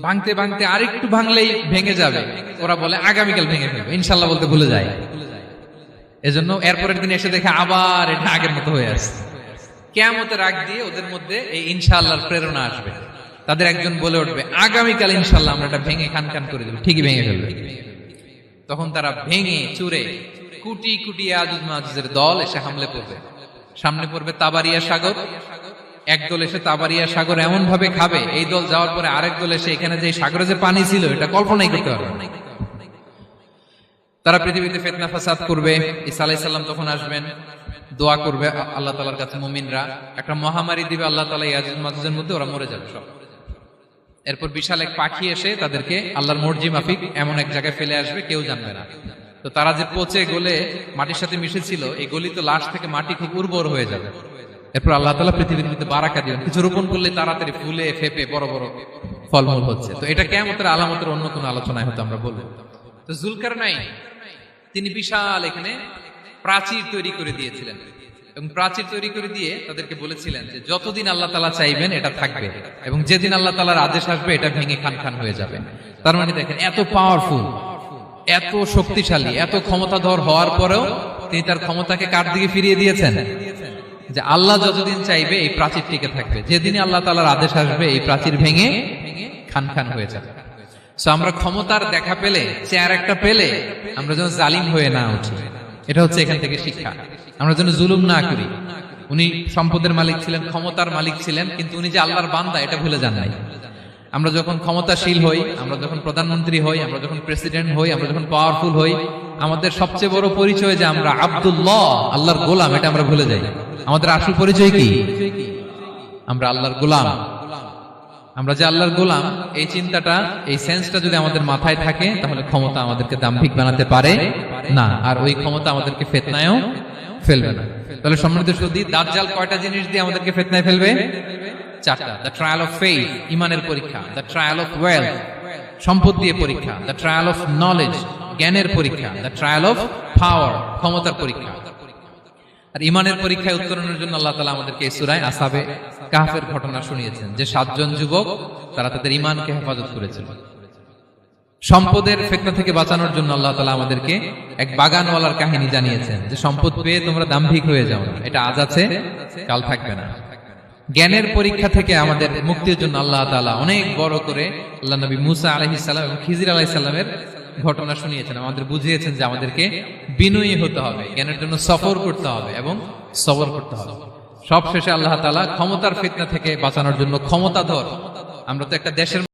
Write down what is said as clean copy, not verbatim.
ভাঙতে ভাঙতে আরেকটু ভাঙলেই ভেঙে যাবে, ওরা বলে আগামীকাল ভেঙে ফেলবে, ইনশাল্লাহ বলতে ভুলে যায়। এজন্য এরপরের দিন এসে দেখে আবার এটা আগের মতো হয়ে আসছে। কিয়ামতের আগ দিয়ে ওদের মধ্যে এই ইনশাআল্লাহর প্রেরণা আসবে। তাদের একজন বলে উঠবে আগামীকাল ইনশাআল্লাহ আমরা এটা ভেঙে খান খান করে দেব, ঠিকই ভেঙে ফেলবে। তখন তারা ভেঙে চুরে কুটি কুটি ইয়াজুজ মাজুজের দল এসে হামলে পড়বে। সামনে পড়বে তাবারিয়া সাগর, এক দল এসে তাবারিয়া সাগর এমন ভাবে খাবে, এই দল যাওয়ার পরে আরেক দল এসে এখানে যে সাগরে যে পানি ছিল এটা কল্পনাই করতে পারবে না। তারা পৃথিবীতে ফিতনা ফাসাদ করবে। ঈসা আলাইহিস সালাম তখন আসবেন, দোয়া করবে আল্লাহ তাআলার কাছে মুমিনরা, একটা মহামারী দিবে আল্লাহ তাআলা ইয়াজুজ মাজুজের মধ্যে, ওরা মরে যাবে সব। এরপর বিশাল এক পাখি এসে তাদেরকে আল্লাহর মর্জি মাফিক এমন এক জায়গায় ফেলে আসবে, কেউ জানবে না। তো তারা যে পচে গলে মাটির সাথে মিশেছিল, এই গলিত লাশ থেকে মাটি খুব উর্বর হয়ে যাবে। এরপর আল্লাহ তাআলা পৃথিবীর মধ্যে বারাকা দিবেন, কিছু রোপণ করলে তাড়াতাড়ি ফুলে ফেপে বড় বড় ফলমূল হচ্ছে। তো এটা কিয়ামতের আলামতের অন্য কোন আলোচনায় হয়তো আমরা বলবো। তো যুলকারনাইন তিনি বিশাল এখানে প্রাচীর তৈরি করে দিয়েছিলেন, এবং প্রাচীর তৈরি করে দিয়ে তাদেরকে বলেছিলেন যে যতদিন আল্লাহ তাআলা চাইবেন এটা থাকবে, এবং যেদিন আল্লাহ তাআলার আদেশ আসবে এটা ভেঙে খান খান হয়ে যাবে। তার মানে দেখেন এত পাওয়ারফুল, এত শক্তিশালী, এত ক্ষমতাধর হওয়ার পরেও তিনি তার ক্ষমতাকে কার দিকে ফিরিয়ে দিয়েছেন? যে আল্লাহ যতদিন চাইবে এই প্রাচীর টিকে থাকবে, যেদিন আল্লাহ তাআলার আদেশ আসবে এই প্রাচীর ভেঙে খান খান হয়ে যাবে। সো আমরা ক্ষমতার দেখা পেলে, চেয়ার একটা পেলে আমরা যেন জালিম হয়ে না উঠি, এটা হচ্ছে এখান থেকে শিক্ষা। আমরা যেন জুলুম না করি। উনি সম্পদের মালিক ছিলেন, ক্ষমতার মালিক ছিলেন, কিন্তু উনি যে আল্লাহর বান্দা এটা ভুলে যান নাই। আমরা যখন ক্ষমতাশীল হই, আমরা যখন প্রধানমন্ত্রী হই, আমরা যখন প্রেসিডেন্ট হই, আমরা যখন পাওয়ারফুল হই, আমাদের সবচেয়ে বড় পরিচয় যে আমরা আব্দুল্লাহ, আল্লাহর গোলাম, এটা আমরা ভুলে যাই। আমাদের আসল পরিচয় কি? আমরা আল্লাহর গোলাম। আমরা যে আল্লাহর গোলাম, এই চিন্তাটা, এই সেন্সটা যদি আমাদের মাথায় থাকে, তাহলে ক্ষমতা আমাদেরকে দাম্ভিক বানাতে পারে না, আর ওই ক্ষমতা আমাদেরকে ফিতনায়ও ফেলবে না। তাহলে সম্মানিত সুধী, দাজ্জাল কয়টা জিনিস দিয়ে আমাদেরকে ফিতনায় ফেলবে? চারটা। দ্য ট্রায়াল অফ ফেইথ, ইমানের পরীক্ষা; দ্য ট্রায়াল অফ ওয়েলথ, সম্পদ দিয়ে পরীক্ষা; দ্য ট্রায়াল অফ নলেজ, জ্ঞানের পরীক্ষা; দ্য ট্রায়াল অফ পাওয়ার, ক্ষমতার পরীক্ষা। আর ইমানের পরীক্ষায় উত্তরণের জন্য আল্লাহ তাআলা আমাদেরকে এই সূরায় আসহাবে কাহফের ঘটনা শুনিয়েছেন, যে 7 জন যুবক তারা তাদের ইমানকে হেফাজত করেছিল। সম্পদের ফিতনা থেকে বাঁচানোর জন্য আল্লাহ তাআলা আমাদেরকে এক বাগানওয়ালার কাহিনী জানিয়েছেন, যে সম্পদ পেয়ে তোমরা দাম্ভিক হয়ে যাও না, এটা আজ আছে কাল থাকবে না। জ্ঞানের পরীক্ষা থেকে আমাদের মুক্তির জন্য আল্লাহ তাআলা অনেক বড় করে আল্লাহ নবী মুসা আলাইহিস সালাম এবং খিজির আলাইহিস সালামের ঘটনা শুনিয়েছেন, আমাদের বুঝিয়েছেন যে আমাদেরকে বিনয়ী হতে হবে, জ্ঞানের জন্য সফর করতে হবে এবং সবর করতে হবে। সবশেষে আল্লাহ তাআলা ক্ষমতার ফিতনা থেকে বাঁচানোর জন্য ক্ষমতাধর, আমরা তো একটা দেশের